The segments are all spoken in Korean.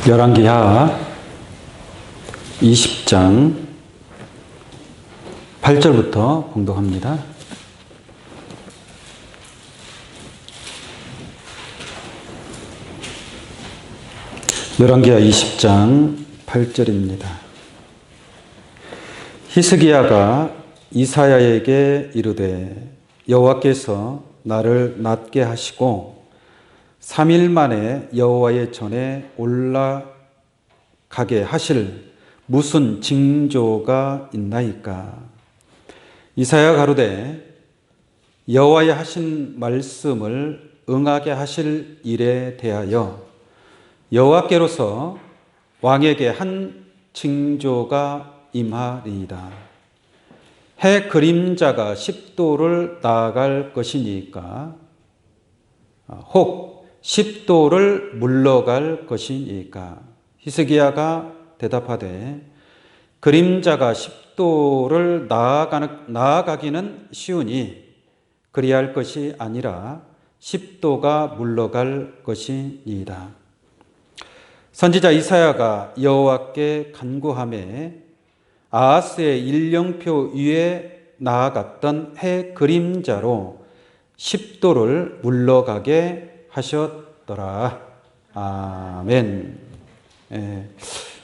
열왕기하 20장 8절부터 봉독합니다. 열왕기하 20장 8절입니다. 히스기야가 이사야에게 이르되 여호와께서 나를 낫게 하시고 3일 만에 여호와의 전에 올라가게 하실 무슨 징조가 있나이까? 이사야 가로되 여호와의 하신 말씀을 응하게 하실 일에 대하여 여호와께로서 왕에게 한 징조가 임하리이다. 해 그림자가 10도를 나아갈 것이니까 혹 10도를 물러갈 것이니까. 히스기야가 대답하되 그림자가 10도를 나아가기는 쉬우니 그리할 것이 아니라 10도가 물러갈 것이니이다. 선지자 이사야가 여호와께 간구하매 아하스의 일령표 위에 나아갔던 해 그림자로 10도를 물러가게 하셨더라. 아멘.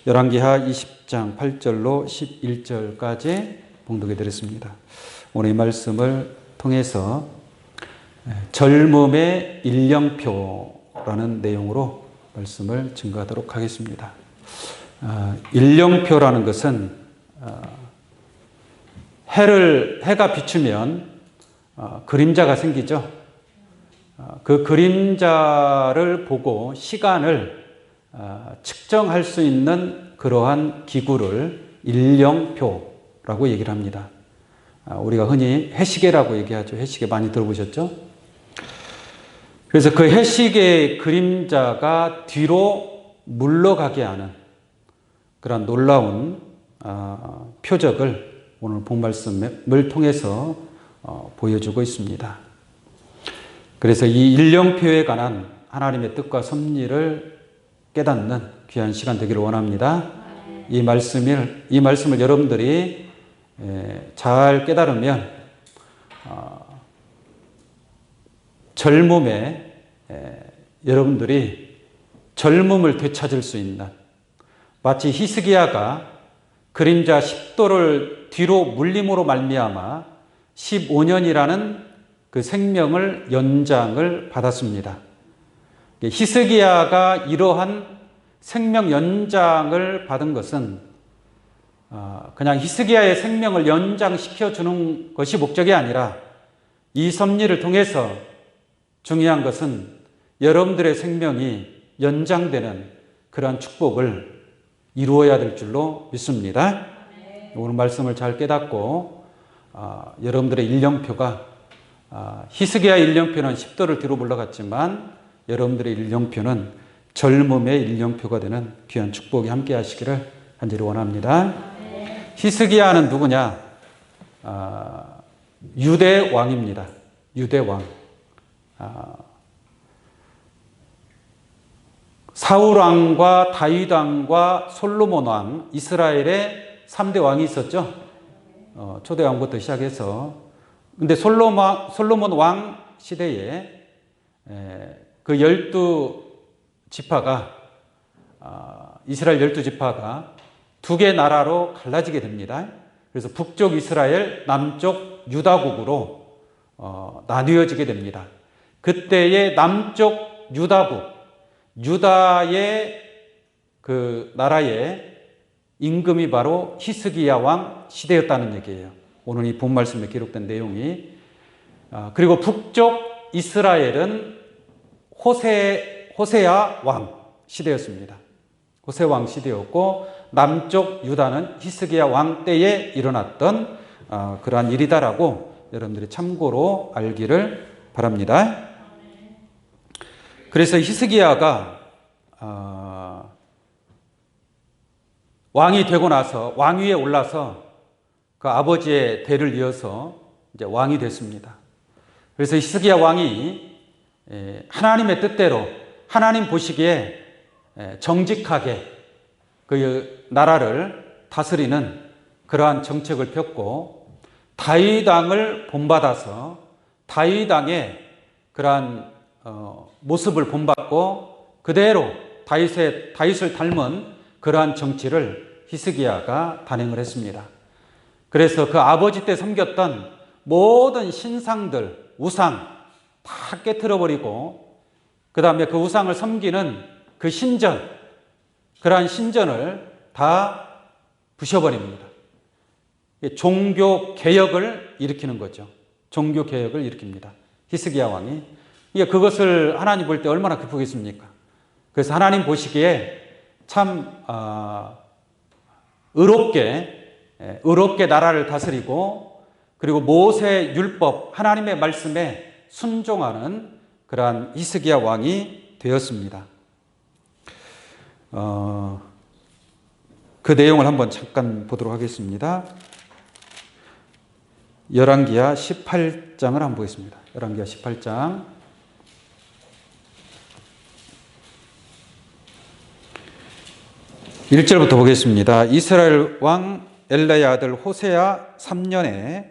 열왕기하 20장 8절로 11절까지 봉독해 드렸습니다. 오늘 이 말씀을 통해서 젊음의 일령표라는 내용으로 말씀을 증거하도록 하겠습니다. 일령표라는 것은 해가 비추면 그림자가 생기죠. 그 그림자를 보고 시간을 측정할 수 있는 그러한 기구를 일령표라고 얘기를 합니다. 우리가 흔히 해시계라고 얘기하죠. 해시계 많이 들어보셨죠? 그래서 그 해시계의 그림자가 뒤로 물러가게 하는 그런 놀라운 표적을 오늘 본 말씀을 통해서 보여주고 있습니다. 그래서 이 일령표에 관한 하나님의 뜻과 섭리를 깨닫는 귀한 시간 되기를 원합니다. 이 말씀을 여러분들이 잘 깨달으면 젊음에 여러분들이 젊음을 되찾을 수 있는, 마치 히스기야가 그림자 10도를 뒤로 물림으로 말미암아 15년이라는 그 생명을 연장을 받았습니다. 히스기야가 이러한 생명 연장을 받은 것은 그냥 히스기야의 생명을 연장시켜 주는 것이 목적이 아니라 이 섭리를 통해서 중요한 것은 여러분들의 생명이 연장되는 그러한 축복을 이루어야 될 줄로 믿습니다. 오늘 말씀을 잘 깨닫고 여러분들의 일령표가 히스기야 일령표는 10도를 뒤로 물러갔지만 여러분들의 일령표는 젊음의 일령표가 되는 귀한 축복이 함께 하시기를 간절히 원합니다. 히스기야는 누구냐? 유대 왕입니다. 유대 왕. 사울 왕과 다윗 왕과 솔로몬 왕, 이스라엘에 3대 왕이 있었죠. 초대 왕부터 시작해서. 근데 솔로몬 왕 시대에 그 12지파가 이스라엘 12지파가 두 개 나라로 갈라지게 됩니다. 그래서 북쪽 이스라엘, 남쪽 유다국으로 나뉘어지게 됩니다. 그때의 남쪽 유다국, 유다의 그 나라의 임금이 바로 히스기야 왕 시대였다는 얘기예요. 오늘 이 본 말씀에 기록된 내용이. 그리고 북쪽 이스라엘은 호세아 왕 시대였습니다. 호세 왕 시대였고, 남쪽 유다는 히스기야 왕 때에 일어났던 그러한 일이다라고 여러분들이 참고로 알기를 바랍니다. 그래서 히스기야가 왕이 되고 나서 왕위에 올라서 그 아버지의 대를 이어서 이제 왕이 됐습니다. 그래서 히스기야 왕이 하나님의 뜻대로 하나님 보시기에 정직하게 그 나라를 다스리는 그러한 정책을 폈고, 다윗 왕을 본받아서 다윗 왕의 그러한 모습을 본받고 그대로 다윗을 닮은 그러한 정치를 히스기야가 단행을 했습니다. 그래서 그 아버지 때 섬겼던 모든 신상들, 우상 다 깨트려버리고, 그 다음에 그 우상을 섬기는 그 신전, 그러한 신전을 다 부셔버립니다. 종교 개혁을 일으키는 거죠. 종교 개혁을 일으킵니다. 히스기야 왕이. 그것을 하나님 볼 때 얼마나 기쁘겠습니까? 그래서 하나님 보시기에 참 의롭게 나라를 다스리고, 그리고 모세 율법, 하나님의 말씀에 순종하는 그러한 히스기야 왕이 되었습니다. 그 내용을 한번 잠깐 보도록 하겠습니다. 열왕기하 18장을 한번 보겠습니다. 열왕기하 18장. 1절부터 보겠습니다. 이스라엘 왕 엘라의 아들 호세아 3년에,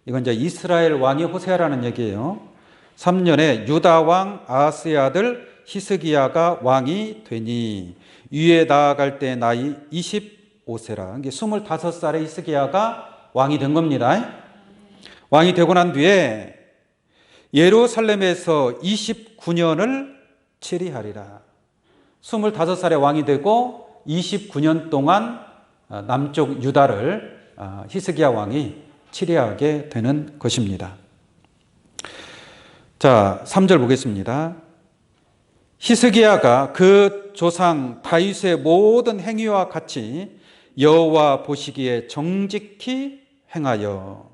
이건 이제 이스라엘 왕이 호세아라는 얘기예요. 3년에 유다 왕 아하스의 아들 히스기야가 왕이 되니, 위에 나아갈 때 나이 25세라. 이게 25살에 히스기야가 왕이 된 겁니다. 왕이 되고 난 뒤에 예루살렘에서 29년을 치리하리라. 25살에 왕이 되고 29년 동안 남쪽 유다를 히스기야 왕이 치리하게 되는 것입니다. 자, 3절 보겠습니다. 히스기야가 그 조상 다윗의 모든 행위와 같이 여호와 보시기에 정직히 행하여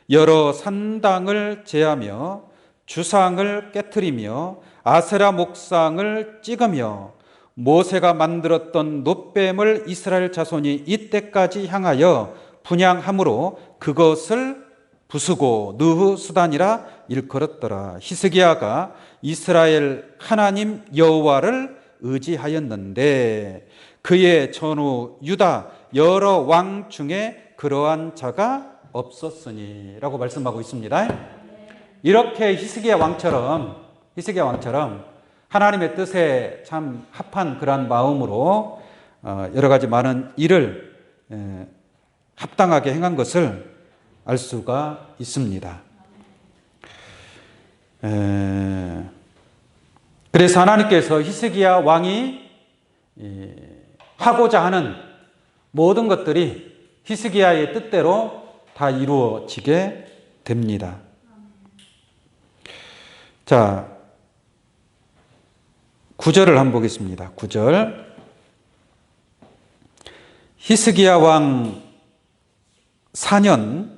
여러 산당을 제하며 주상을 깨트리며 아세라 목상을 찍으며 모세가 만들었던 놋뱀을 이스라엘 자손이 이때까지 향하여 분향함으로 그것을 부수고 느후수단이라 일컬었더라. 히스기야가 이스라엘 하나님 여호와를 의지하였는데 그의 전후 유다 여러 왕 중에 그러한 자가 없었으니 라고 말씀하고 있습니다. 이렇게 히스기야 왕처럼 하나님의 뜻에 참 합한 그러한 마음으로 여러 가지 많은 일을 합당하게 행한 것을 알 수가 있습니다. 그래서 하나님께서 히스기야 왕이 하고자 하는 모든 것들이 히스기야의 뜻대로 다 이루어지게 됩니다. 자, 9절을 한번 보겠습니다. 9절. 히스기야 왕 4년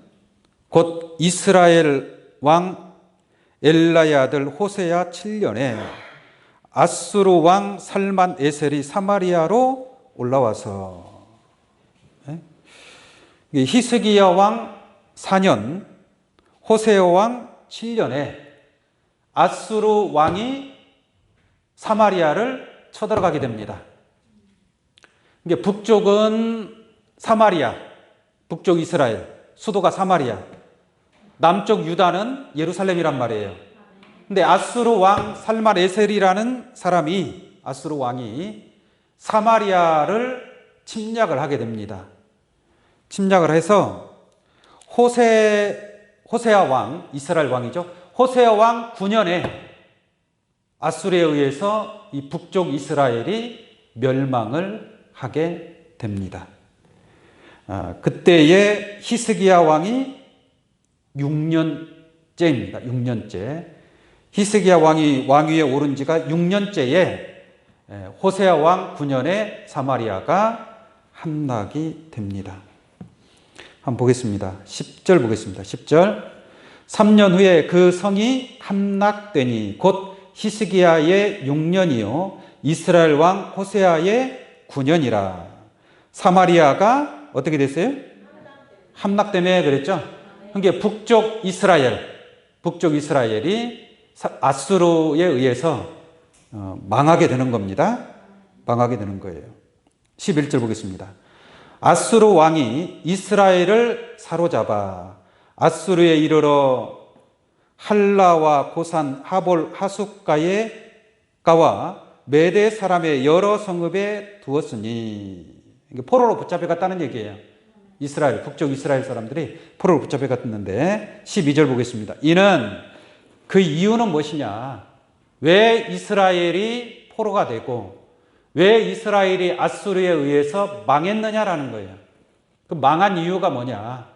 곧 이스라엘 왕 엘라의 아들 호세야 7년에 아수르 왕 살만 에셀이 사마리아로 올라와서, 히스기야 왕 4년 호세야 왕 7년에 아수르 왕이 사마리아를 쳐들어가게 됩니다. 북쪽은 사마리아, 북쪽 이스라엘, 수도가 사마리아, 남쪽 유다는 예루살렘이란 말이에요. 근데 아수르 왕 살만 에셀이라는 사람이, 아수르 왕이 사마리아를 침략을 하게 됩니다. 침략을 해서 호세아 왕, 이스라엘 왕이죠. 호세아 왕 9년에 아수르에 의해서 이 북쪽 이스라엘이 멸망을 하게 됩니다. 그때의 히스기야 왕이 6년째입니다. 6년째. 히스기야 왕이 왕위에 오른 지가 6년째에 호세아 왕 9년에 사마리아가 함락이 됩니다. 한번 보겠습니다. 10절 보겠습니다. 10절. 3년 후에 그 성이 함락되니 곧 히스기야의 6년이요 이스라엘 왕 호세아의 9년이라. 사마리아가 어떻게 됐어요? 함락되네 그랬죠? 그게 북쪽 이스라엘이 아수르에 의해서 망하게 되는 겁니다. 망하게 되는 거예요. 11절 보겠습니다. 아수르 왕이 이스라엘을 사로잡아 아수르에 이르러 할라와 고산 하볼 하숫가에 가와 메대 사람의 여러 성읍에 두었으니, 포로로 붙잡혀갔다는 얘기예요. 이스라엘, 북쪽 이스라엘 사람들이 포로로 붙잡혀갔는데 12절 보겠습니다. 이는 그 이유는 무엇이냐? 왜 이스라엘이 포로가 되고 왜 이스라엘이 아수르에 의해서 망했느냐라는 거예요. 그 망한 이유가 뭐냐?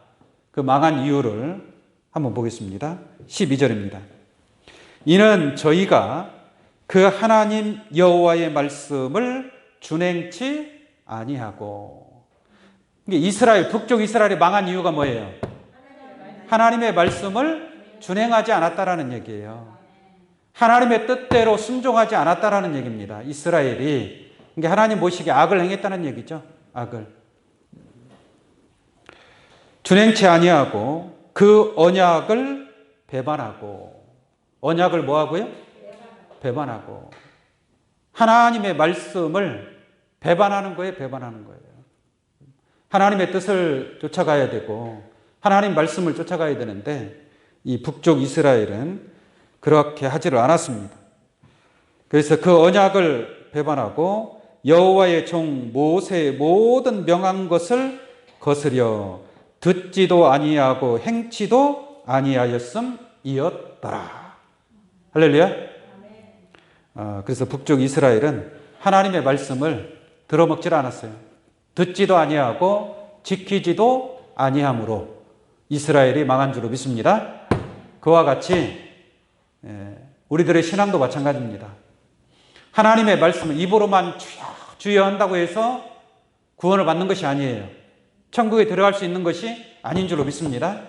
그 망한 이유를 한번 보겠습니다. 12절입니다. 이는 저희가 그 하나님 여호와의 말씀을 준행치 아니하고. 이스라엘, 북쪽 이스라엘이 망한 이유가 뭐예요? 하나님의 말씀을 준행하지 않았다라는 얘기예요. 하나님의 뜻대로 순종하지 않았다라는 얘기입니다. 이스라엘이. 그러니까 하나님 보시기에 악을 행했다는 얘기죠. 악을. 준행치 아니하고 그 언약을 배반하고. 언약을 뭐 하고요? 배반하고. 하나님의 말씀을 배반하는 거예요. 배반하는 거예요. 하나님의 뜻을 쫓아가야 되고 하나님 말씀을 쫓아가야 되는데 이 북쪽 이스라엘은 그렇게 하지를 않았습니다. 그래서 그 언약을 배반하고 여호와의 종 모세의 모든 명한 것을 거스려 듣지도 아니하고 행치도 아니하였음이었더라. 할렐루야. 그래서 북쪽 이스라엘은 하나님의 말씀을 들어먹질 않았어요. 듣지도 아니하고 지키지도 아니함으로 이스라엘이 망한 줄로 믿습니다. 그와 같이 우리들의 신앙도 마찬가지입니다. 하나님의 말씀을 입으로만 주여 한다고 해서 구원을 받는 것이 아니에요. 천국에 들어갈 수 있는 것이 아닌 줄로 믿습니다.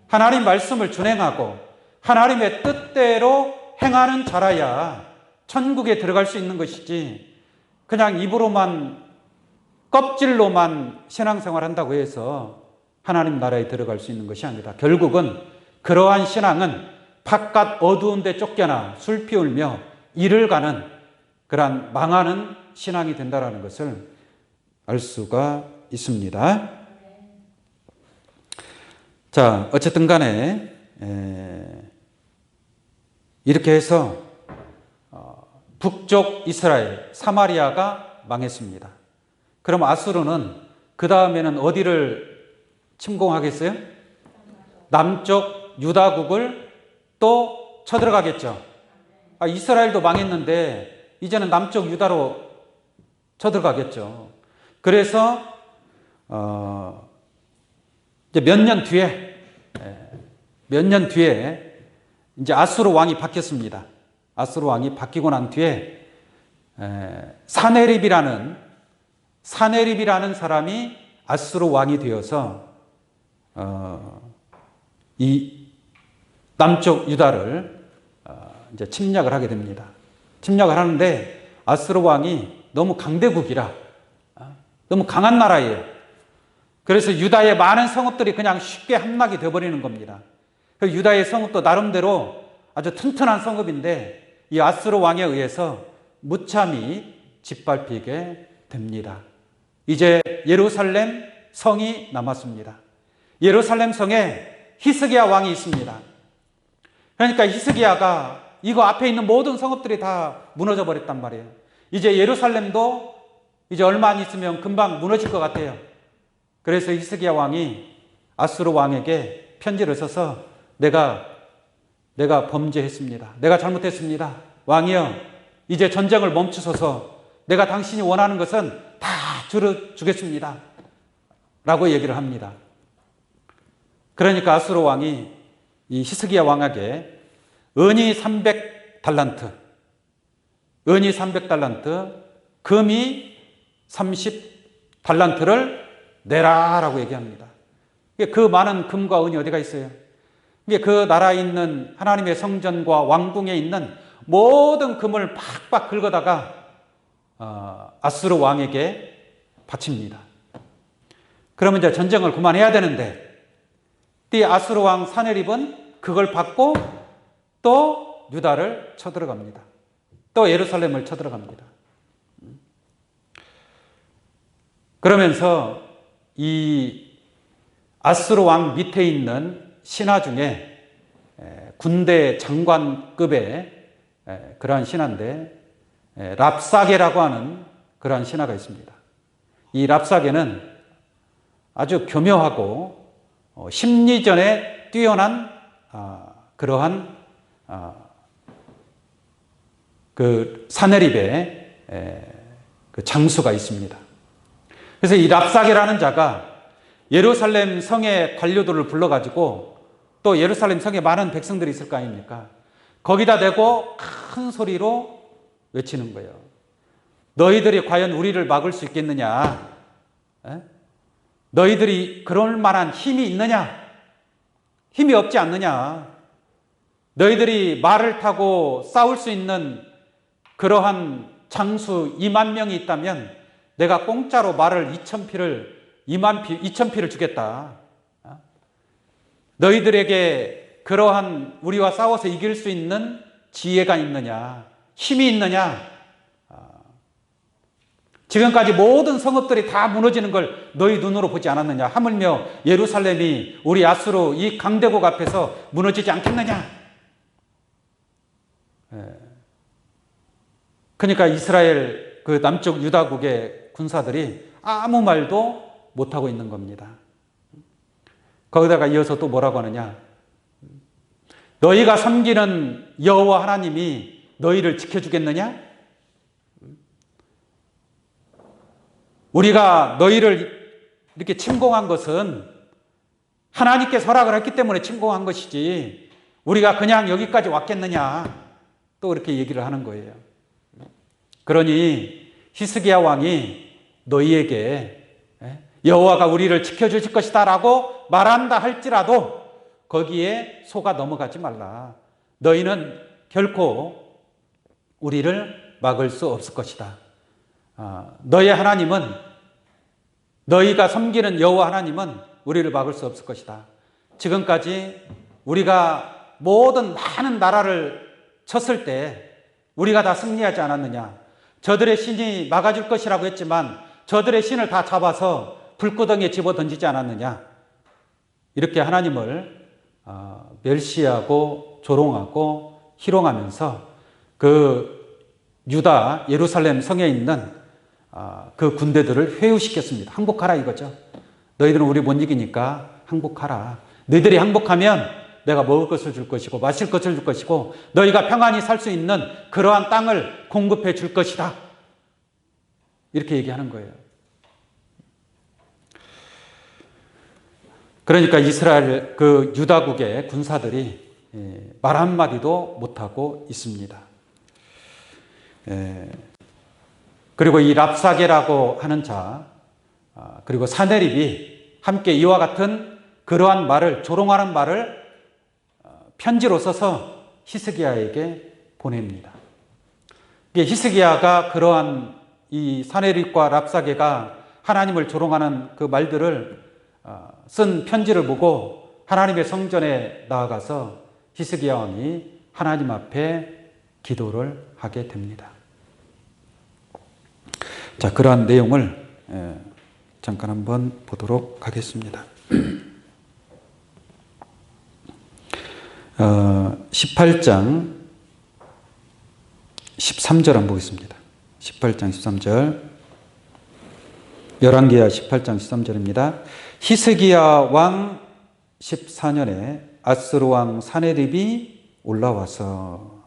하나님 말씀을 준행하고 하나님의 뜻대로 행하는 자라야 천국에 들어갈 수 있는 것이지, 그냥 입으로만 껍질로만 신앙생활 한다고 해서 하나님 나라에 들어갈 수 있는 것이 아니다. 결국은 그러한 신앙은 바깥 어두운 데 쫓겨나 술 피울며 일을 가는 그러한 망하는 신앙이 된다는 것을 알 수가 있습니다. 자, 어쨌든 간에 이렇게 해서 북쪽 이스라엘 사마리아가 망했습니다. 그럼 아수르는 그 다음에는 어디를 침공하겠어요? 남쪽 유다국을 또 쳐들어가겠죠. 이스라엘도 망했는데 이제는 남쪽 유다로 쳐들어가겠죠. 그래서 이제 몇 년 뒤에 이제 아수르 왕이 바뀌었습니다. 아수르 왕이 바뀌고 난 뒤에 사네립이라는 사람이 아수르 왕이 되어서 이 남쪽 유다를 이제 침략을 하게 됩니다. 침략을 하는데 아수르 왕이 너무 강대국이라 너무 강한 나라예요. 그래서 유다의 많은 성읍들이 그냥 쉽게 함락이 되어버리는 겁니다. 유다의 성읍도 나름대로 아주 튼튼한 성읍인데 이 아수르 왕에 의해서 무참히 짓밟히게 됩니다. 이제 예루살렘 성이 남았습니다. 예루살렘 성에 히스기야 왕이 있습니다. 그러니까 히스기야가 이거 앞에 있는 모든 성읍들이 다 무너져 버렸단 말이에요. 이제 예루살렘도 이제 얼마 안 있으면 금방 무너질 것 같아요. 그래서 히스기야 왕이 아수르 왕에게 편지를 써서 내가 범죄했습니다. 내가 잘못했습니다. 왕이여, 이제 전쟁을 멈추소서. 내가 당신이 원하는 것은 다 주겠습니다. 라고 얘기를 합니다. 그러니까 아수르 왕이 이 히스기야 왕에게 은이 300달란트, 금이 30달란트를 내라라고 얘기합니다. 그 많은 금과 은이 어디가 있어요? 그 나라에 있는 하나님의 성전과 왕궁에 있는 모든 금을 팍팍 긁어다가 아수르 왕에게 바칩니다. 그러면 이제 전쟁을 그만해야 되는데 이 아수르 왕 사네립은 그걸 받고 또 유다를 쳐들어갑니다. 또 예루살렘을 쳐들어갑니다. 그러면서 이 아수르 왕 밑에 있는 신하 중에 군대 장관급의 그러한 신하인데 랍사게라고 하는 그러한 신하가 있습니다. 이 랍사게는 아주 교묘하고 심리전에 뛰어난 그러한 그 사네립의 그 장수가 있습니다. 그래서 이 랍사게라는 자가 예루살렘 성의 관료들을 불러가지고 또 예루살렘 성에 많은 백성들이 있을 거 아닙니까? 거기다 대고 큰 소리로 외치는 거예요. 너희들이 과연 우리를 막을 수 있겠느냐? 너희들이 그럴 만한 힘이 있느냐? 힘이 없지 않느냐? 너희들이 말을 타고 싸울 수 있는 그러한 장수 2만 명이 있다면 내가 공짜로 말을 2,000피를 주겠다. 너희들에게 그러한 우리와 싸워서 이길 수 있는 지혜가 있느냐? 힘이 있느냐? 지금까지 모든 성읍들이 다 무너지는 걸 너희 눈으로 보지 않았느냐? 하물며 예루살렘이 우리 아수르 이 강대국 앞에서 무너지지 않겠느냐? 그러니까 이스라엘 그 남쪽 유다국의 군사들이 아무 말도 못하고 있는 겁니다. 거기다가 이어서 또 뭐라고 하느냐? 너희가 섬기는 여호와 하나님이 너희를 지켜주겠느냐? 우리가 너희를 이렇게 침공한 것은 하나님께서 허락을 했기 때문에 침공한 것이지 우리가 그냥 여기까지 왔겠느냐? 또 이렇게 얘기를 하는 거예요. 그러니 히스기야 왕이 너희에게 여호와가 우리를 지켜주실 것이다 라고 말한다 할지라도 거기에 속아 넘어가지 말라. 너희는 결코 우리를 막을 수 없을 것이다. 너희 하나님은, 너희가 섬기는 여호와 하나님은 우리를 막을 수 없을 것이다. 지금까지 우리가 모든 많은 나라를 쳤을 때 우리가 다 승리하지 않았느냐? 저들의 신이 막아줄 것이라고 했지만 저들의 신을 다 잡아서 불구덩이에 집어 던지지 않았느냐? 이렇게 하나님을 멸시하고 조롱하고 희롱하면서 그 유다 예루살렘 성에 있는 그 군대들을 회유시켰습니다. 항복하라 이거죠. 너희들은 우리 못 이기니까 항복하라. 너희들이 항복하면 내가 먹을 것을 줄 것이고 마실 것을 줄 것이고 너희가 평안히 살 수 있는 그러한 땅을 공급해 줄 것이다. 이렇게 얘기하는 거예요. 그러니까 이스라엘 그 유다국의 군사들이 말 한마디도 못하고 있습니다. 그리고 이 랍사게라고 하는 자 그리고 사네립이 함께 이와 같은 그러한 말을, 조롱하는 말을 편지로 써서 히스기야에게 보냅니다. 히스기야가 그러한 이 사네립과 랍사게가 하나님을 조롱하는 그 말들을 쓴 편지를 보고 하나님의 성전에 나아가서 히스기야 왕이 하나님 앞에 기도를 하게 됩니다. 자, 그러한 내용을 잠깐 한번 보도록 하겠습니다. 18장 13절 한번 보겠습니다. 18장 13절. 열왕기하 18장 13절입니다. 히스기야 왕 14년에 아스루 왕 사네립이 올라와서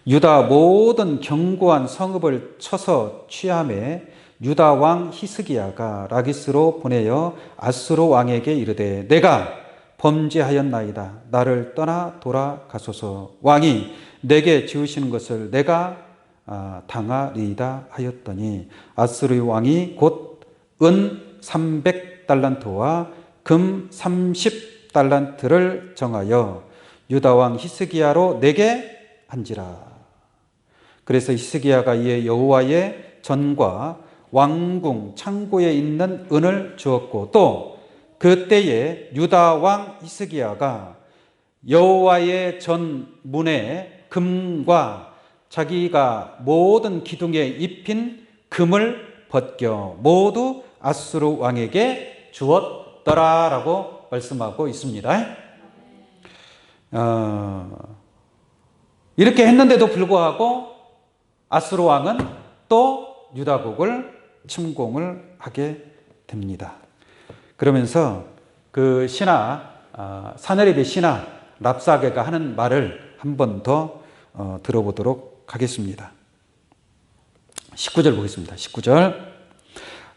유다 모든 견고한 성읍을 쳐서 취함에 유다 왕 히스기야가 라기스로 보내어 아스루 왕에게 이르되 내가 범죄하였나이다. 나를 떠나 돌아가소서. 왕이 내게 지으시는 것을 내가 당하리이다 하였더니 아스루 왕이 곧 은 300달란트와 금 30달란트를 정하여 유다 왕 히스기야로 내게 한지라. 그래서 히스기야가 이에 여호와의 전과 왕궁 창고에 있는 은을 주었고 또 그때에 유다 왕 히스기야가 여호와의 전 문에 금과 자기가 모든 기둥에 입힌 금을 벗겨 모두 아수르 왕에게 주었더라라고 말씀하고 있습니다. 이렇게 했는데도 불구하고 아수르 왕은 또 유다국을 침공을 하게 됩니다. 그러면서 그 사네립의 신하 랍사게가 하는 말을 한 번 더 들어보도록 하겠습니다. 19절 보겠습니다. 19절.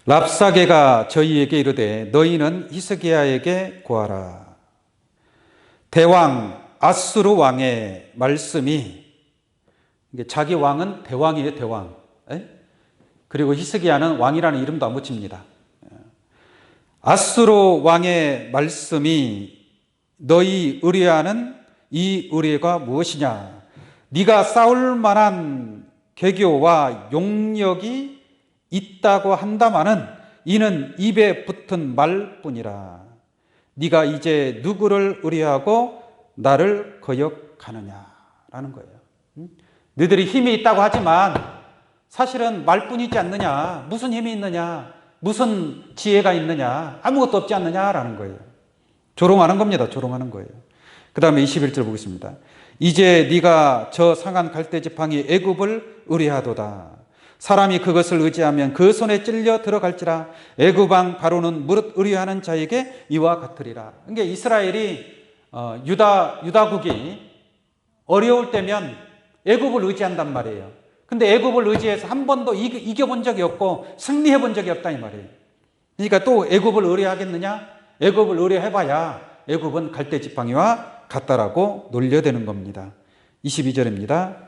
랍사게가 저희에게 이르되 너희는 히스기야에게 구하라. 대왕 아수르 왕의 말씀이, 자기 왕은 대왕이에요. 대왕. 그리고 히스기야는 왕이라는 이름도 안 붙입니다. 아수르 왕의 말씀이 너희 의뢰하는 이 의뢰가 무엇이냐? 네가 싸울 만한 계교와 용력이 있다고 한다마는 이는 입에 붙은 말뿐이라. 네가 이제 누구를 의뢰하고 나를 거역하느냐라는 거예요. 너희들이 힘이 있다고 하지만 사실은 말뿐이지 않느냐? 무슨 힘이 있느냐? 무슨 지혜가 있느냐? 아무것도 없지 않느냐라는 거예요. 조롱하는 겁니다. 조롱하는 거예요. 그 다음에 21절 보겠습니다. 이제 네가 저 상한 갈대 지팡이 애굽을 의뢰하도다. 사람이 그것을 의지하면 그 손에 찔려 들어갈지라. 애굽 왕 바로는 무릇 의뢰하는 자에게 이와 같으리라. 그러니까 이스라엘이 유다국이 어려울 때면 애굽을 의지한단 말이에요. 근데 애굽을 의지해서 한 번도 이겨본 적이 없고 승리해 본 적이 없다 이 말이에요. 그러니까 또 애굽을 의뢰하겠느냐? 애굽을 의뢰해봐야 애굽은 갈대 지팡이와 같다라고 놀려대는 겁니다. 22절입니다.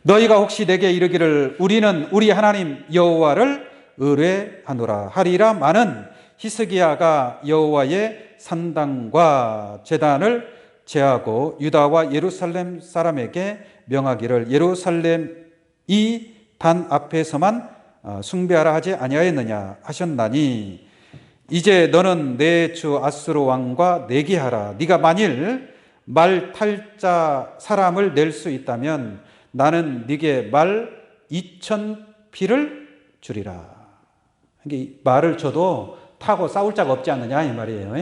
너희가 혹시 내게 이르기를 우리는 우리 하나님 여호와를 의뢰하노라 하리라 마는 히스기야가 여호와의 산당과 제단을 제하고 유다와 예루살렘 사람에게 명하기를 예루살렘 이 단 앞에서만 숭배하라 하지 아니하였느냐 하셨나니 이제 너는 내 주 아수르 왕과 내기하라. 네가 만일 말 탈자 사람을 낼 수 있다면 나는 네게 말 2,000匹를 주리라. 이게 말을 줘도 타고 싸울 자가 없지 않느냐 이 말이에요.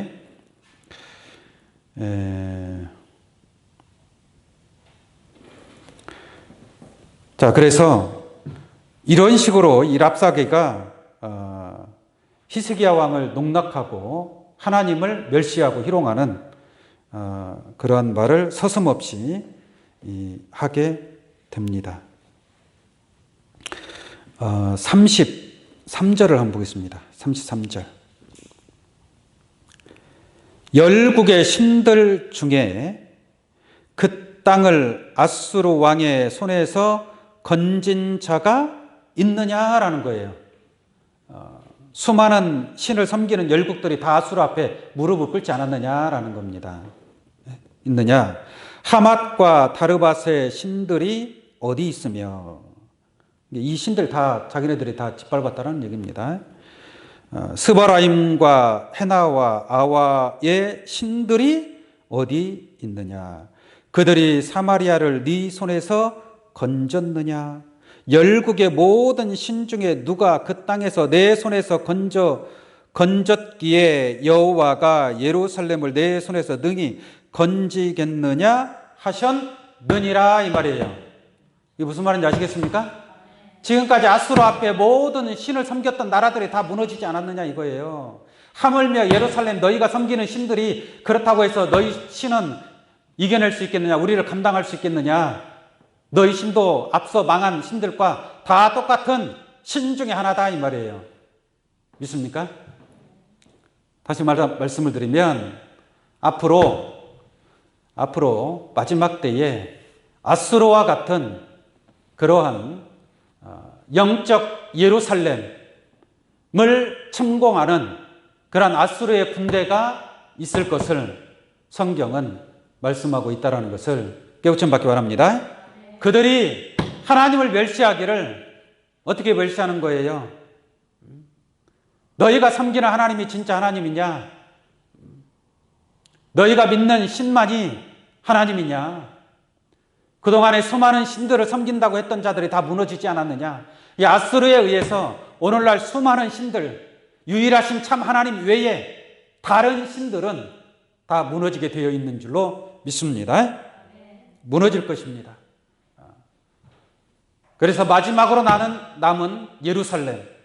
자, 그래서 이런 식으로 이 랍사게가 히스기야 왕을 농락하고 하나님을 멸시하고 희롱하는 그러한 말을 서슴없이 하게 됩니다. 33절을 한번 보겠습니다. 33절. 열국의 신들 중에 그 땅을 아수르 왕의 손에서 건진 자가 있느냐라는 거예요. 수많은 신을 섬기는 열국들이 다 아수르 앞에 무릎을 꿇지 않았느냐라는 겁니다. 있느냐? 하맛과 다르밧의 신들이 어디 있으며, 이 신들 다 자기네들이 다 짓밟았다는 얘기입니다. 스바라임과 헤나와 아와의 신들이 어디 있느냐? 그들이 사마리아를 네 손에서 건졌느냐? 열국의 모든 신 중에 누가 그 땅에서 내 손에서 건졌기에 여호와가 예루살렘을 내 손에서 능히 건지겠느냐 하셨느니라 이 말이에요. 이게 무슨 말인지 아시겠습니까? 지금까지 아수르 앞에 모든 신을 섬겼던 나라들이 다 무너지지 않았느냐 이거예요. 하물며 예루살렘 너희가 섬기는 신들이 그렇다고 해서 너희 신은 이겨낼 수 있겠느냐? 우리를 감당할 수 있겠느냐? 너희 신도 앞서 망한 신들과 다 똑같은 신 중에 하나다 이 말이에요. 믿습니까? 다시 말씀을 드리면 앞으로 마지막 때에 아수르와 같은 그러한 영적 예루살렘을 침공하는 그러한 아수르의 군대가 있을 것을 성경은 말씀하고 있다는 것을 깨우쳐 받기 바랍니다. 그들이 하나님을 멸시하기를 어떻게 멸시하는 거예요? 너희가 섬기는 하나님이 진짜 하나님이냐? 너희가 믿는 신만이 하나님이냐? 그동안에 수많은 신들을 섬긴다고 했던 자들이 다 무너지지 않았느냐? 이 아수르에 의해서 오늘날 수많은 신들, 유일하신 참 하나님 외에 다른 신들은 다 무너지게 되어 있는 줄로 믿습니다. 무너질 것입니다. 그래서 마지막으로 남은 예루살렘.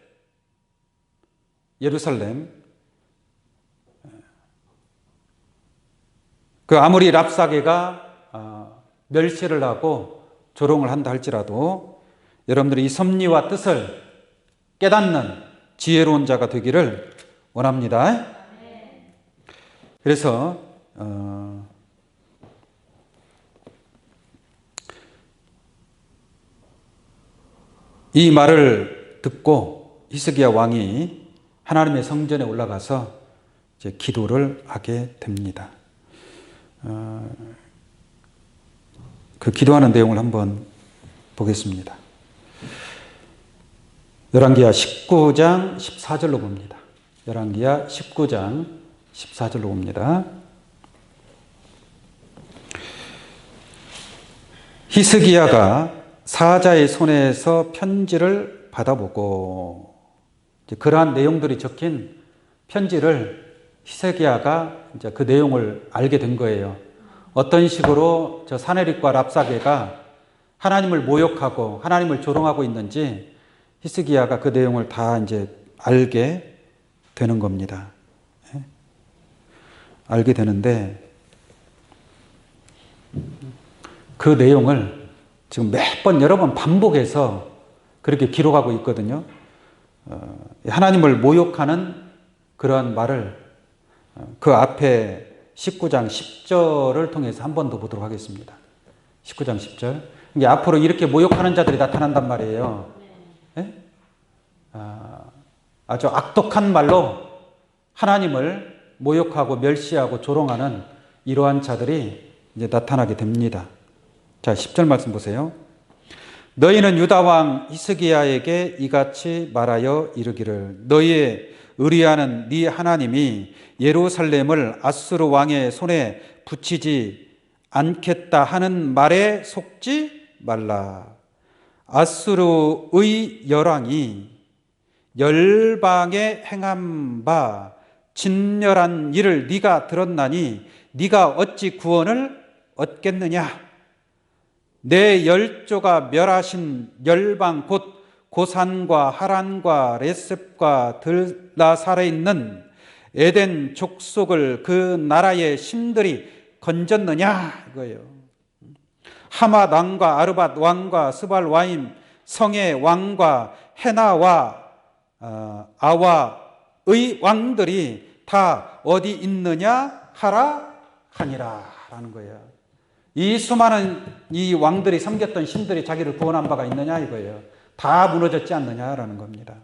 그 아무리 랍사게가 멸시를 하고 조롱을 한다 할지라도 여러분들이 이 섭리와 뜻을 깨닫는 지혜로운 자가 되기를 원합니다. 그래서 이 말을 듣고 히스기야 왕이 하나님의 성전에 올라가서 이제 기도를 하게 됩니다. 그 기도하는 내용을 한번 보겠습니다. 열왕기하 19장 14절로 봅니다. 열왕기하 19장 14절로 봅니다. 히스기야가 사자의 손에서 편지를 받아보고, 그러한 내용들이 적힌 편지를 히스기야가 이제 그 내용을 알게 된 거예요. 어떤 식으로 저 사네립과 랍사게가 하나님을 모욕하고 하나님을 조롱하고 있는지 히스기야가 그 내용을 다 이제 알게 되는 겁니다. 알게 되는데 그 내용을 지금 여러 번 반복해서 그렇게 기록하고 있거든요. 하나님을 모욕하는 그러한 말을 그 앞에 19장 10절을 통해서 한 번 더 보도록 하겠습니다. 19장 10절. 이게 앞으로 이렇게 모욕하는 자들이 나타난단 말이에요. 네? 아주 악독한 말로 하나님을 모욕하고 멸시하고 조롱하는 이러한 자들이 이제 나타나게 됩니다. 자, 10절 말씀 보세요. 너희는 유다 왕 히스기야에게 이같이 말하여 이르기를 너희의 의리하는 네 하나님이 예루살렘을 아수르 왕의 손에 붙이지 않겠다 하는 말에 속지 말라. 아수르의 열왕이 열방에 행한 바 진멸한 일을 네가 들었나니 네가 어찌 구원을 얻겠느냐. 내 열조가 멸하신 열방 곧 고산과 하란과 레셉과 들라살에 있는 에덴 족속을 그 나라의 신들이 건졌느냐 이거예요. 하맛 왕과 아르밧 왕과 스발 와임 성의 왕과 헤나와 아와의 왕들이 다 어디 있느냐 하라 하니라 라는 거예요. 이 수많은 이 왕들이 섬겼던 신들이 자기를 구원한 바가 있느냐 이거예요. 다 무너졌지 않느냐라는 겁니다.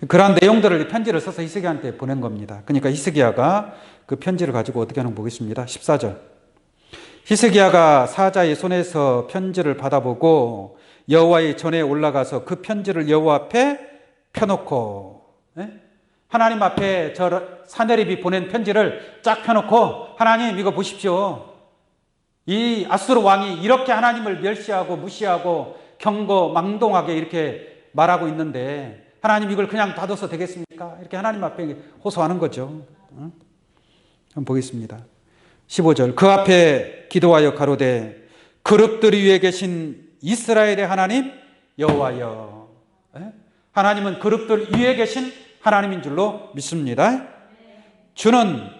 그러한 내용들을 편지를 써서 히스기야한테 보낸 겁니다. 그러니까 히스기야가 그 편지를 가지고 어떻게 하는 거 보겠습니다. 14절. 히스기야가 사자의 손에서 편지를 받아보고 여호와의 전에 올라가서 그 편지를 여호와 앞에 펴놓고, 하나님 앞에 저 사네립이 보낸 편지를 쫙 펴놓고 하나님 이거 보십시오. 이 아수르 왕이 이렇게 하나님을 멸시하고 무시하고 경거망동하게 이렇게 말하고 있는데 하나님 이걸 그냥 놔둬서 되겠습니까? 이렇게 하나님 앞에 호소하는 거죠. 한번 보겠습니다. 15절. 그 앞에 기도하여 가로되 그룹들 위에 계신 이스라엘의 하나님 여호와여. 하나님은 그룹들 위에 계신 하나님인 줄로 믿습니다. 주는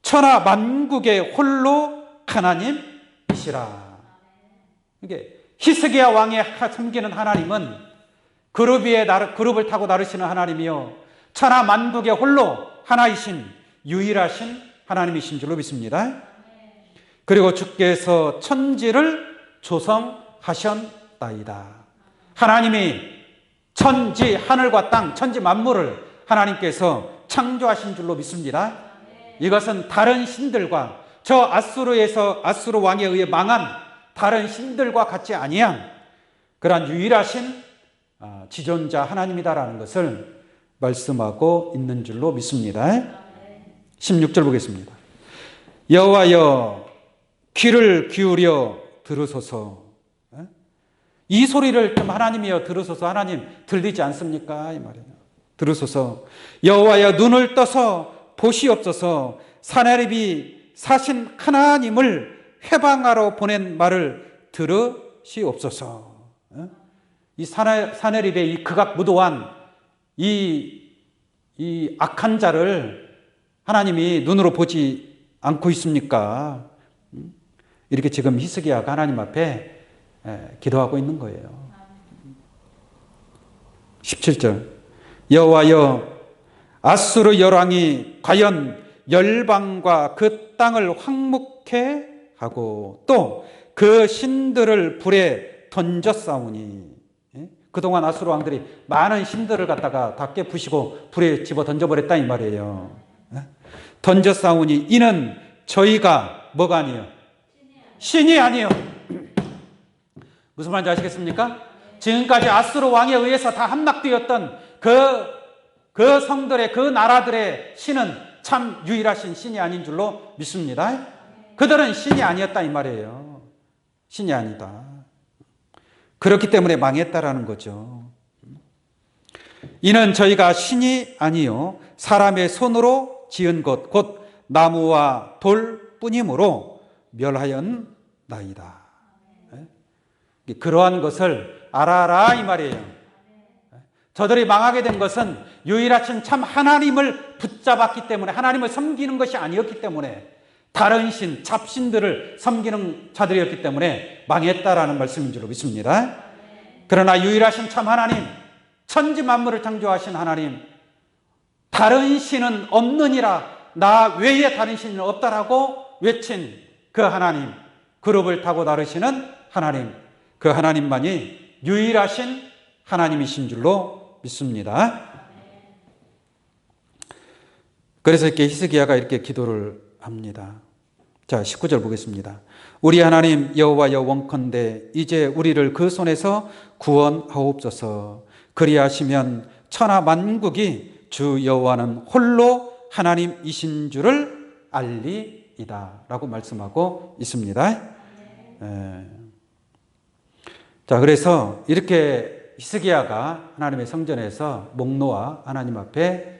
천하 만국의 홀로 하나님이시라. 이게 히스기야 왕의 섬기는 하나님은 그룹을 타고 나르시는 하나님이요 천하 만국의 홀로 하나이신 유일하신 하나님이신 줄로 믿습니다. 그리고 주께서 천지를 조성하셨나이다. 하나님이 천지 하늘과 땅 천지 만물을 하나님께서 창조하신 줄로 믿습니다. 이것은 다른 신들과 저 아수르 왕에 의해 망한 다른 신들과 같지 아니한 그러한 유일하신 지존자 하나님이다라는 것을 말씀하고 있는 줄로 믿습니다. 16절 보겠습니다. 여호와여 귀를 기울여 들으소서. 이 소리를 좀 하나님이여 들으소서. 하나님 들리지 않습니까? 이 말이에요. 들으소서. 여호와여 눈을 떠서 보시옵소서. 사내립이 사신 하나님을 회방하러 보낸 말을 들으시옵소서. 이 사내립의 이 극악무도한 이 악한 자를 하나님이 눈으로 보지 않고 있습니까? 이렇게 지금 히스기야가 하나님 앞에 기도하고 있는 거예요. 17절 여호와여 아수르 열왕이 과연 열방과 그 땅을 황묵해 하고 또 그 신들을 불에 던졌사오니 그동안 아수르 왕들이 많은 신들을 갖다가 다 깨부시고 불에 집어 던져버렸다 이 말이에요. 던졌사오니 이는 저희가 뭐가 아니에요? 신이 아니에요. 무슨 말인지 아시겠습니까? 지금까지 아수르 왕에 의해서 다 함락되었던 그 성들의 그 나라들의 신은 참 유일하신 신이 아닌 줄로 믿습니다. 그들은 신이 아니었다 이 말이에요. 신이 아니다. 그렇기 때문에 망했다라는 거죠. 이는 저희가 신이 아니요 사람의 손으로 지은 것 곧 나무와 돌 뿐이므로 멸하였나이다. 그러한 것을 알아라 이 말이에요. 저들이 망하게 된 것은 유일하신 참 하나님을 붙잡았기 때문에 하나님을 섬기는 것이 아니었기 때문에 다른 신, 잡신들을 섬기는 자들이었기 때문에 망했다라는 말씀인 줄로 믿습니다. 그러나 유일하신 참 하나님, 천지 만물을 창조하신 하나님, 다른 신은 없느니라 나 외에 다른 신은 없다라고 외친 그 하나님, 그룹을 타고 나르시는 하나님, 그 하나님만이 유일하신 하나님이신 줄로 믿습니다. 그래서 이렇게 히스기야가 이렇게 기도를 합니다. 자, 19절 보겠습니다. 우리 하나님 여호와여 원컨대 이제 우리를 그 손에서 구원하옵소서. 그리하시면 천하 만국이 주 여호와는 홀로 하나님이신 줄을 알리이다 라고 말씀하고 있습니다. 자, 그래서 이렇게 히스기야가 하나님의 성전에서 목 놓아 하나님 앞에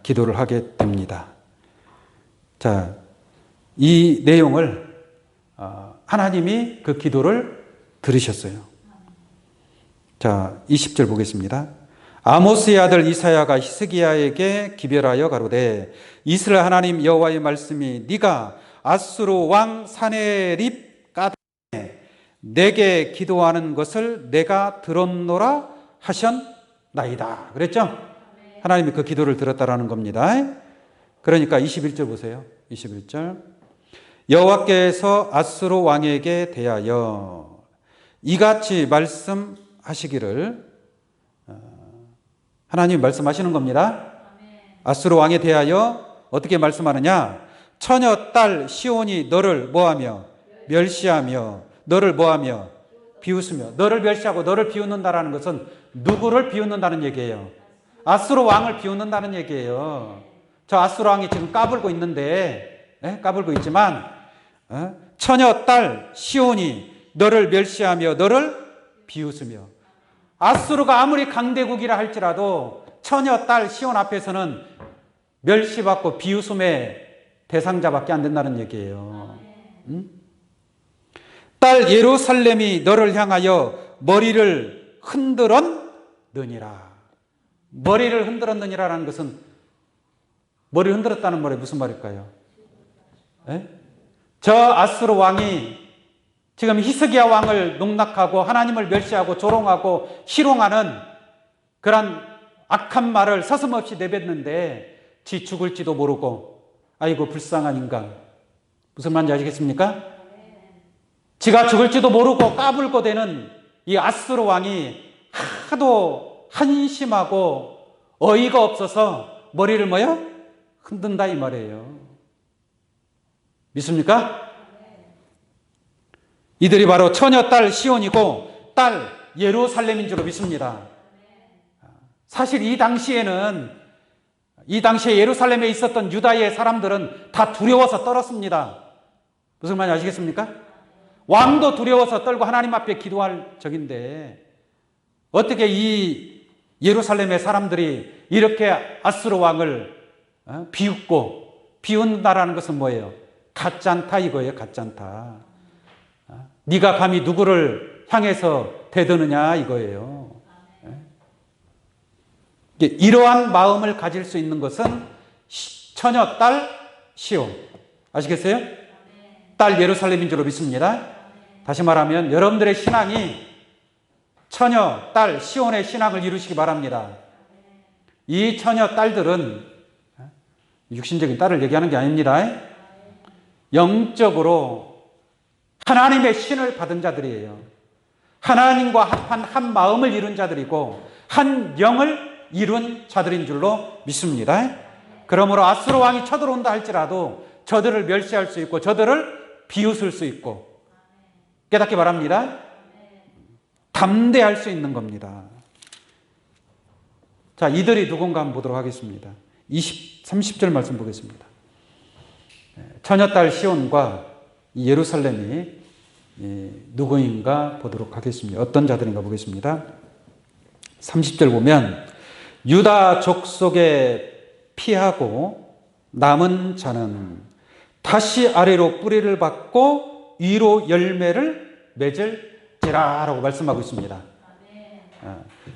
기도를 하게 됩니다. 자, 이 내용을 하나님이 그 기도를 들으셨어요. 자, 20절 보겠습니다. 아모스의 아들 이사야가 히스기야에게 기별하여 가로되 이스라엘 하나님 여호와의 말씀이 네가 아수르 왕 사네립 까닭에 내게 기도하는 것을 내가 들었노라 하셨나이다. 그랬죠? 하나님이 그 기도를 들었다라는 겁니다. 그러니까 21절 보세요. 21절 여호와께서 아수르 왕에게 대하여 이같이 말씀하시기를 하나님이 말씀하시는 겁니다. 아수르 왕에 대하여 어떻게 말씀하느냐? 처녀 딸 시온이 너를 뭐하며 멸시하며 너를 뭐하며 비웃으며 너를 멸시하고 너를 비웃는다라는 것은 누구를 비웃는다는 얘기예요? 아수르 왕을 비웃는다는 얘기예요. 저 아수르 왕이 지금 까불고 있는데 까불고 있지만 처녀 딸 시온이 너를 멸시하며 너를 비웃으며 아수르가 아무리 강대국이라 할지라도 처녀 딸 시온 앞에서는 멸시받고 비웃음의 대상자밖에 안 된다는 얘기예요. 딸 예루살렘이 너를 향하여 머리를 흔들었느니라. 머리를 흔들었느니라는 것은 머리를 흔들었다는 말이 무슨 말일까요? 저 아수르 왕이 지금 히스기야 왕을 농락하고 하나님을 멸시하고 조롱하고 희롱하는 그런 악한 말을 서슴없이 내뱉는데 지 죽을지도 모르고 아이고 불쌍한 인간. 무슨 말인지 아시겠습니까? 지가 죽을지도 모르고 까불고대는 이 아수르 왕이 하도 한심하고 어이가 없어서 머리를 뭐요? 흔든다 이 말이에요. 믿습니까? 이들이 바로 처녀 딸 시온이고 딸 예루살렘인 줄로 믿습니다. 사실 이 당시에 예루살렘에 있었던 유다의 사람들은 다 두려워서 떨었습니다. 무슨 말인지 아시겠습니까? 왕도 두려워서 떨고 하나님 앞에 기도할 적인데 어떻게 이 예루살렘의 사람들이 이렇게 아수르 왕을 비웃는다라는 것은 뭐예요? 가짜다 이거예요. 가짜다. 네가 감히 누구를 향해서 대드느냐 이거예요. 이러한 마음을 가질 수 있는 것은 처녀 딸 시온. 아시겠어요? 딸 예루살렘인 줄로 믿습니다. 다시 말하면 여러분들의 신앙이 처녀 딸 시온의 신앙을 이루시기 바랍니다. 이 처녀 딸들은 육신적인 딸을 얘기하는 게 아닙니다. 영적으로 하나님의 신을 받은 자들이에요. 하나님과 합한 한 마음을 이룬 자들이고 한 영을 이룬 자들인 줄로 믿습니다. 그러므로 아수르 왕이 쳐들어온다 할지라도 저들을 멸시할 수 있고 저들을 비웃을 수 있고 깨닫기 바랍니다. 담대할 수 있는 겁니다. 자, 이들이 누군가 한번 보도록 하겠습니다. 30절 말씀 보겠습니다. 처녀딸 시온과 이 예루살렘이 누구인가 보도록 하겠습니다. 어떤 자들인가 보겠습니다. 30절 보면 유다 족속에 피하고 남은 자는 다시 아래로 뿌리를 받고 위로 열매를 맺을지라라고 말씀하고 있습니다.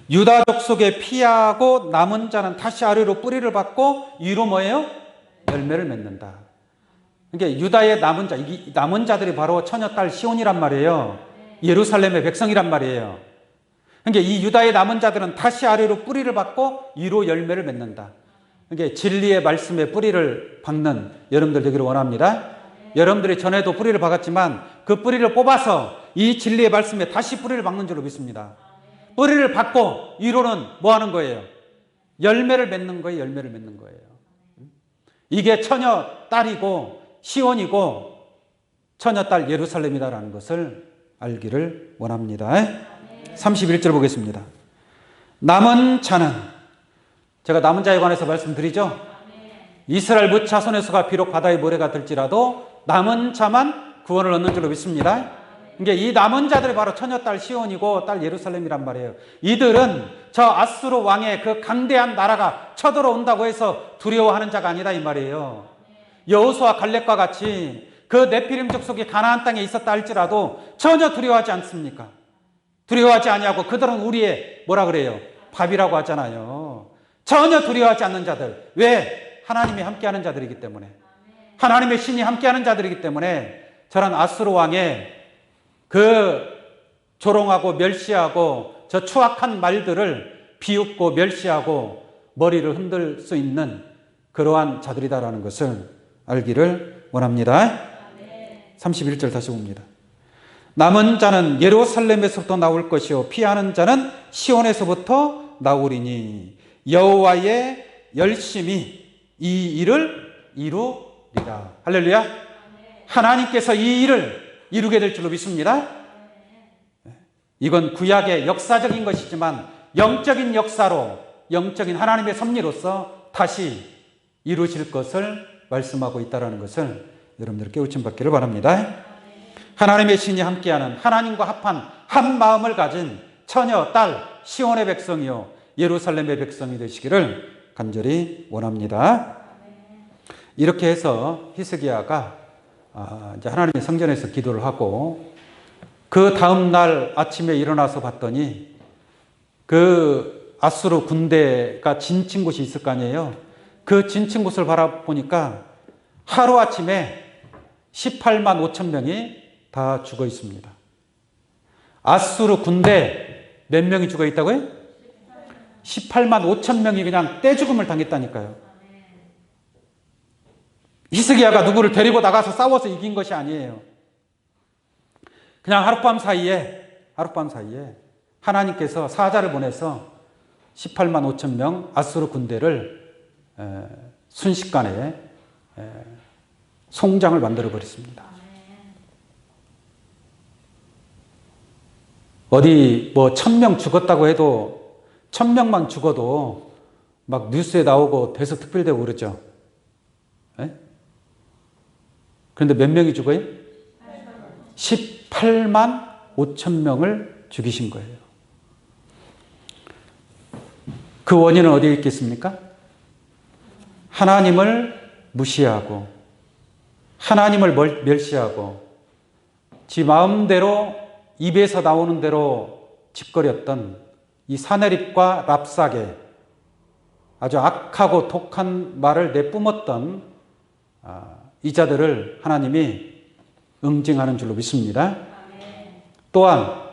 유다 족속에 피하고 남은 자는 다시 아래로 뿌리를 받고 위로 뭐예요? 열매를 맺는다. 그러니까 유다의 남은 자, 이 남은 자들이 바로 처녀딸 시온이란 말이에요. 예루살렘의 백성이란 말이에요. 그러니까 이 유다의 남은 자들은 다시 아래로 뿌리를 받고 위로 열매를 맺는다. 그러니까 진리의 말씀에 뿌리를 박는 여러분들 되기를 원합니다. 여러분들이 전에도 뿌리를 박았지만 그 뿌리를 뽑아서 이 진리의 말씀에 다시 뿌리를 박는 줄로 믿습니다. 뿌리를 받고 위로는 뭐 하는 거예요? 열매를 맺는 거예요. 열매를 맺는 거예요. 이게 처녀 딸이고 시온이고 처녀 딸 예루살렘이다라는 것을 알기를 원합니다. 31절 보겠습니다. 남은 자는, 제가 남은 자에 관해서 말씀드리죠. 이스라엘 뭇 자손에서가 비록 바다의 모래가 될지라도 남은 자만 구원을 얻는 줄로 믿습니다. 그러니까 이 남은 자들이 바로 처녀딸 시온이고 딸 예루살렘이란 말이에요. 이들은 저 아수르 왕의 그 강대한 나라가 쳐들어온다고 해서 두려워하는 자가 아니다 이 말이에요. 여호수아 갈렙과 같이 그 네피림 족속이 가나안 땅에 있었다 할지라도 전혀 두려워하지 않습니까? 두려워하지 아니하고 그들은 우리의 뭐라 그래요? 밥이라고 하잖아요. 전혀 두려워하지 않는 자들. 왜? 하나님이 함께하는 자들이기 때문에. 하나님의 신이 함께하는 자들이기 때문에 저런 아수르 왕의 그 조롱하고 멸시하고 저 추악한 말들을 비웃고 멸시하고 머리를 흔들 수 있는 그러한 자들이다라는 것을 알기를 원합니다. 31절 다시 봅니다. 남은 자는 예루살렘에서부터 나올 것이요 피하는 자는 시온에서부터 나오리니 여호와의 열심히 이 일을 이루리라. 할렐루야. 하나님께서 이 일을 이루게 될 줄로 믿습니다. 이건 구약의 역사적인 것이지만 영적인 역사로 영적인 하나님의 섭리로서 다시 이루실 것을 말씀하고 있다는 것을 여러분들 깨우침 받기를 바랍니다. 하나님의 신이 함께하는 하나님과 합한 한 마음을 가진 처녀 딸 시온의 백성이요 예루살렘의 백성이 되시기를 간절히 원합니다. 이렇게 해서 히스기야가 이제 하나님의 성전에서 기도를 하고 그 다음 날 아침에 일어나서 봤더니 그 아수르 군대가 진친 곳이 있을 거 아니에요. 그 진친 곳을 바라보니까 하루아침에 18만 5천 명이 다 죽어 있습니다. 아수르 군대 몇 명이 죽어 있다고요? 18만 5천 명이 그냥 떼죽음을 당했다니까요. 히스기야가 누구를 데리고 나가서 싸워서 이긴 것이 아니에요. 그냥 하룻밤 사이에 하나님께서 사자를 보내서 18만 5천 명 아수르 군대를 순식간에 송장을 만들어 버렸습니다. 어디 뭐 1000명 죽었다고 해도 1000명만 죽어도 막 뉴스에 나오고 대서특필되고 그러죠. 네? 그런데 몇 명이 죽어요? 18만 5천 명을 죽이신 거예요. 그 원인은 어디에 있겠습니까? 하나님을 무시하고 하나님을 멸시하고 지 마음대로 입에서 나오는 대로 짓거렸던 이 사내립과 랍사게, 아주 악하고 독한 말을 내뿜었던 이 자들을 하나님이 응징하는 줄로 믿습니다. 또한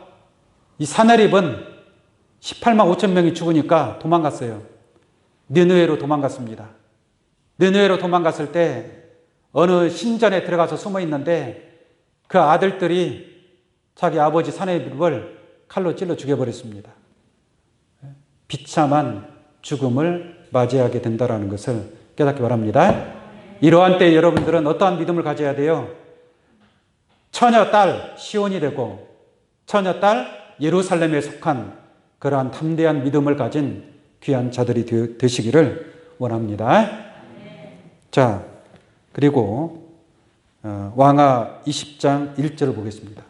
이 사내립은 18만 5천 명이 죽으니까 도망갔어요. 느느웨로 도망갔습니다. 느느웨로 도망갔을 때 어느 신전에 들어가서 숨어 있는데 그 아들들이 자기 아버지 사내립을 칼로 찔러 죽여버렸습니다. 비참한 죽음을 맞이하게 된다는 것을 깨닫기 바랍니다. 이러한 때 여러분들은 어떠한 믿음을 가져야 돼요? 처녀딸 시온이 되고 처녀딸 예루살렘에 속한 그러한 담대한 믿음을 가진 귀한 자들이 되시기를 원합니다. 자, 그리고 왕하 20장 1절을 보겠습니다.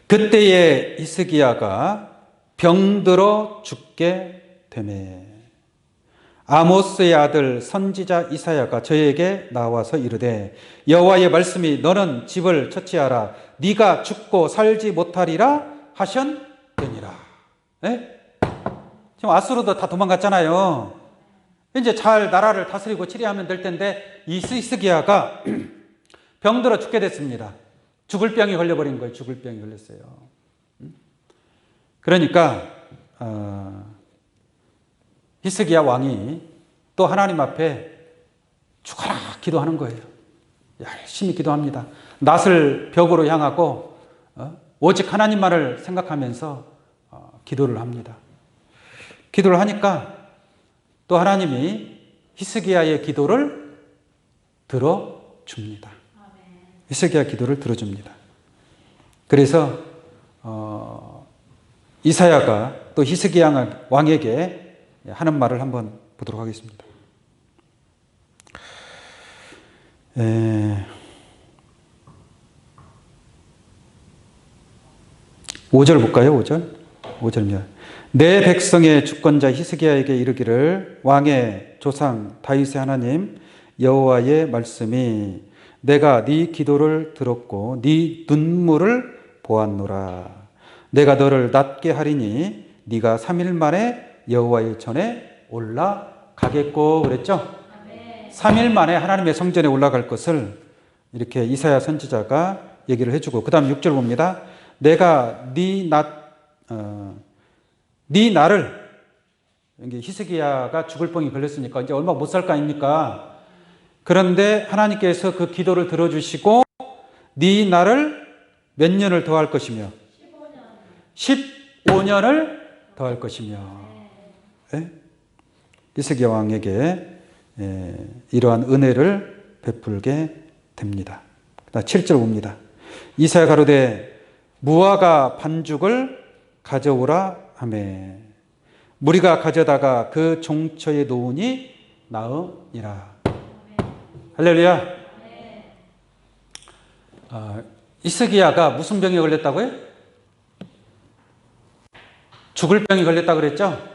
그때에 히스기야가 병들어 죽게 되매 아모스의 아들 선지자 이사야가 저에게 나와서 이르되 여호와의 말씀이 너는 집을 처치하라 네가 죽고 살지 못하리라 하셨더니라. 네? 지금 아수르도 다 도망갔잖아요. 이제 잘 나라를 다스리고 치리하면 될 텐데 이 히스기야가 병들어 죽게 됐습니다. 죽을 병이 걸려버린 거예요. 죽을 병이 걸렸어요. 그러니까 히스기야 왕이 또 하나님 앞에 죽어라 기도하는 거예요. 열심히 기도합니다. 낫을 벽으로 향하고 오직 하나님만을 생각하면서 기도를 합니다. 기도를 하니까 또 하나님이 히스기야의 기도를 들어줍니다. 히스기야 기도를 들어줍니다. 그래서 이사야가 또 히스기야 왕에게 하는 말을 한번 보도록 하겠습니다. 5절 볼까요? 5절. 내 백성의 주권자 히스기야에게 이르기를 왕의 조상 다윗의 하나님 여호와의 말씀이 내가 네 기도를 들었고 네 눈물을 보았노라. 내가 너를 낫게 하리니 네가 3일 만에 여호와의 전에 올라가겠고 그랬죠? 3일 만에 하나님의 성전에 올라갈 것을 이렇게 이사야 선지자가 얘기를 해주고 그 다음 6절 봅니다. 내가 네 나를 히스기야가 죽을 병이 걸렸으니까 이제 얼마 못 살 거 아닙니까? 그런데 하나님께서 그 기도를 들어주시고 네 나를 몇 년을 더할 것이며 15년을 더할 것이며 히스기야 왕에게 이러한 은혜를 베풀게 됩니다. 7절 봅니다. 이사야 가로되 무화과 반죽을 가져오라 하매 무리가 가져다가 그 종처에 놓으니 나으니라. 할렐루야. 히스기야가 무슨 병에 걸렸다고요? 죽을 병이 걸렸다고 그랬죠?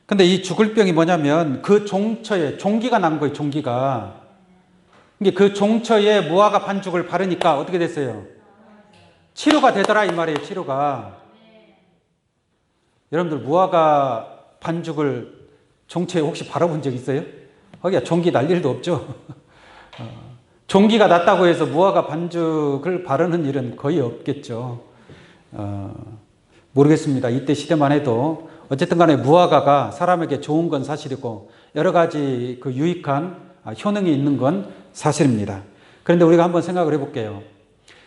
근데 이 죽을 병이 뭐냐면 그 종처에 종기가 난 거예요. 종기가. 그 종처에 무화과 반죽을 바르니까 어떻게 됐어요? 치료가 되더라 이 말이에요. 치료가. 여러분들 무화과 반죽을 종처에 혹시 바라본 적 있어요? 거기가 종기 날 일도 없죠. 종기가 났다고 해서 무화과 반죽을 바르는 일은 거의 없겠죠. 모르겠습니다. 이때 시대만 해도 어쨌든 간에 무화과가 사람에게 좋은 건 사실이고 여러 가지 그 유익한 효능이 있는 건 사실입니다. 그런데 우리가 한번 생각을 해볼게요.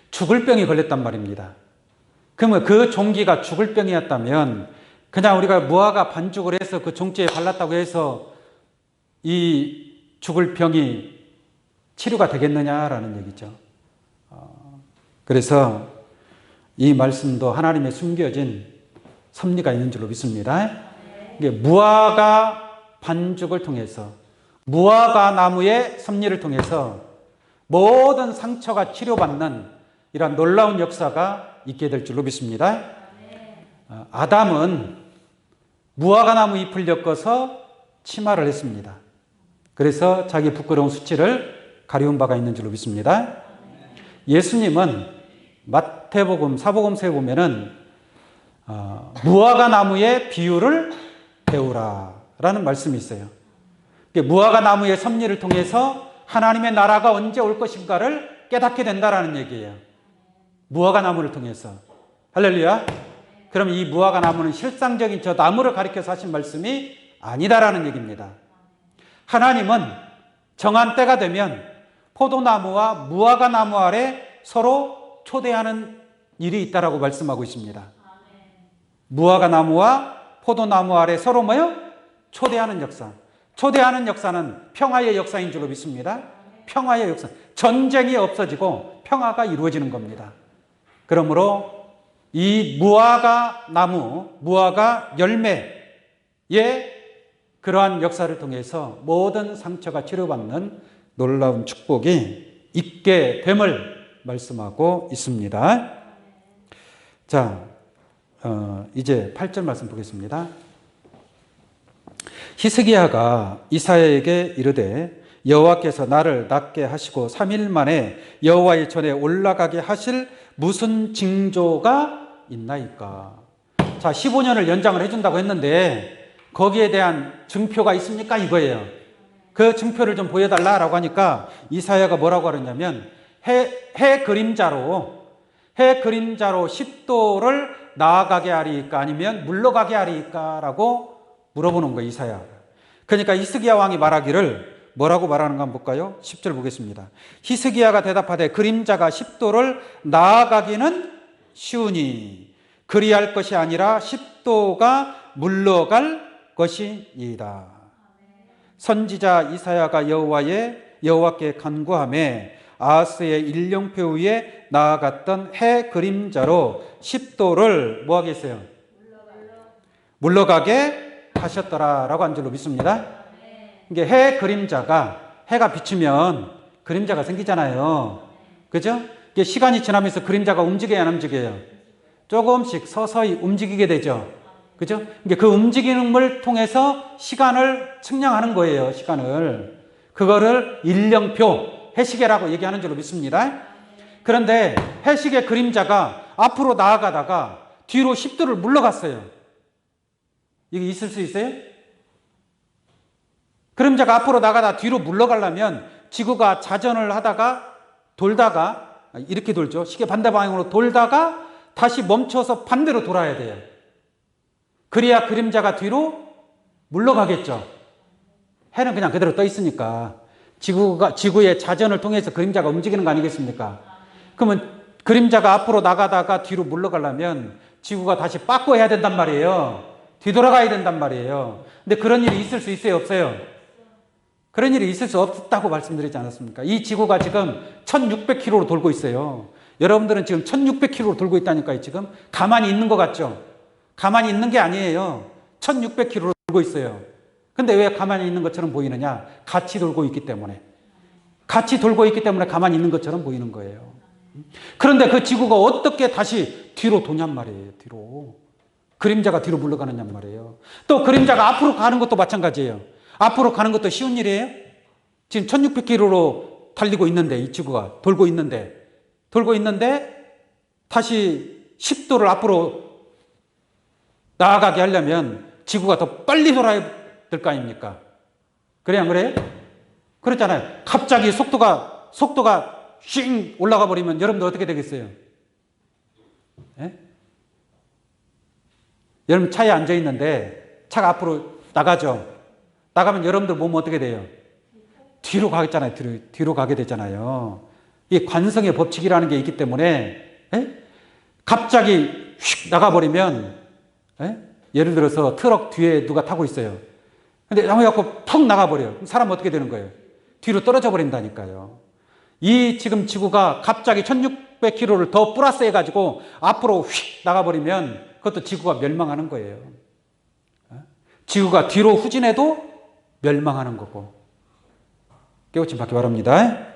죽을 병이 걸렸단 말입니다. 그러면 그 종기가 죽을 병이었다면 그냥 우리가 무화과 반죽을 해서 그 종지에 발랐다고 해서 이 죽을 병이 치료가 되겠느냐라는 얘기죠. 그래서 이 말씀도 하나님의 숨겨진 섭리가 있는 줄로 믿습니다. 무화과 반죽을 통해서 무화과 나무의 섭리를 통해서 모든 상처가 치료받는 이런 놀라운 역사가 있게 될 줄로 믿습니다. 아담은 무화과나무 잎을 엮어서 치마를 했습니다. 그래서 자기 부끄러운 수치를 가리운 바가 있는 줄로 믿습니다. 예수님은 마태복음, 사복음서에 보면은 무화과나무의 비유를 배우라라는 말씀이 있어요. 무화과나무의 섭리를 통해서 하나님의 나라가 언제 올 것인가를 깨닫게 된다라는 얘기예요. 무화과나무를 통해서. 할렐루야. 그럼 이 무화과나무는 실상적인 저 나무를 가리켜서 하신 말씀이 아니다라는 얘기입니다. 하나님은 정한 때가 되면 포도나무와 무화과나무 아래 서로 초대하는 일이 있다라고 말씀하고 있습니다. 무화과나무와 포도나무 아래 서로 뭐요? 초대하는 역사. 초대하는 역사는 평화의 역사인 줄로 믿습니다. 평화의 역사. 전쟁이 없어지고 평화가 이루어지는 겁니다. 그러므로 이 무화과나무, 무화과 열매의 그러한 역사를 통해서 모든 상처가 치료받는 놀라운 축복이 있게 됨을 말씀하고 있습니다. 자, 이제 8절 말씀 보겠습니다. 히스기야가 이사야에게 이르되 여호와께서 나를 낫게 하시고 3일 만에 여호와의 전에 올라가게 하실 무슨 징조가 있나이까? 자, 15년을 연장을 해준다고 했는데 거기에 대한 증표가 있습니까? 이거예요. 그 증표를 좀 보여달라라고 하니까 이사야가 뭐라고 하느냐면 해 그림자로 10도를 나아가게 하리이까 아니면 물러가게 하리이까 라고 물어보는 거예요, 이사야. 그러니까 히스기야 왕이 말하기를 뭐라고 말하는가 한번 볼까요? 10절 보겠습니다. 히스기야가 대답하되 그림자가 10도를 나아가기는 쉬우니 그리할 것이 아니라 10도가 물러갈 것이니이다. 선지자 이사야가 여호와께 간구하매 아하스의 일령표 위에 나아갔던 해 그림자로 10도를 뭐 하겠어요? 물러가게 하셨더라라고 한 줄로 믿습니다. 이게 해 그림자가, 해가 비추면 그림자가 생기잖아요. 그죠? 이게 시간이 지나면서 그림자가 움직여야 안 움직여요? 조금씩 서서히 움직이게 되죠. 그죠? 이게 그 움직임을 통해서 시간을 측량하는 거예요. 시간을. 그거를 일령표, 해시계라고 얘기하는 줄로 믿습니다. 그런데 해시계 그림자가 앞으로 나아가다가 뒤로 10도를 물러갔어요. 이게 있을 수 있어요? 그림자가 앞으로 나가다 뒤로 물러가려면 지구가 자전을 하다가 돌다가 이렇게 돌죠. 시계 반대 방향으로 돌다가 다시 멈춰서 반대로 돌아야 돼요. 그래야 그림자가 뒤로 물러가겠죠. 해는 그냥 그대로 떠 있으니까 지구의 자전을 통해서 그림자가 움직이는 거 아니겠습니까? 그러면 그림자가 앞으로 나가다가 뒤로 물러가려면 지구가 다시 바꿔야 된단 말이에요. 뒤돌아가야 된단 말이에요. 근데 그런 일이 있을 수 있어요, 없어요? 그런 일이 있을 수 없다고 말씀드리지 않았습니까? 이 지구가 지금 1600km로 돌고 있어요. 여러분들은 지금 1600km로 돌고 있다니까요, 지금. 가만히 있는 것 같죠? 가만히 있는 게 아니에요. 1600km로 돌고 있어요. 근데 왜 가만히 있는 것처럼 보이느냐? 같이 돌고 있기 때문에. 같이 돌고 있기 때문에 가만히 있는 것처럼 보이는 거예요. 그런데 그 지구가 어떻게 다시 뒤로 도냔 말이에요, 뒤로. 그림자가 뒤로 물러가느냔 말이에요. 또 그림자가 앞으로 가는 것도 마찬가지예요. 앞으로 가는 것도 쉬운 일이에요? 지금 1600km로 달리고 있는데, 이 지구가 돌고 있는데 다시 10도를 앞으로 나아가게 하려면 지구가 더 빨리 돌아야 될 거 아닙니까? 그래요, 안 그래요? 그렇잖아요. 갑자기 속도가 쉥 올라가 버리면 여러분들 어떻게 되겠어요? 예? 여러분 차에 앉아 있는데 차가 앞으로 나가죠. 나가면 여러분들 몸은 어떻게 돼요? 뒤로 가겠잖아요. 뒤로 가게 되잖아요. 이 관성의 법칙이라는 게 있기 때문에 갑자기 휙 나가버리면 예를 들어서 트럭 뒤에 누가 타고 있어요. 근데 나무갖고 턱 나가버려요. 그럼 사람 어떻게 되는 거예요? 뒤로 떨어져 버린다니까요. 이 지금 지구가 갑자기 1600km를 더 플러스 해가지고 앞으로 휙 나가버리면 그것도 지구가 멸망하는 거예요. 지구가 뒤로 후진해도 멸망하는 거고. 깨우침 받기 바랍니다.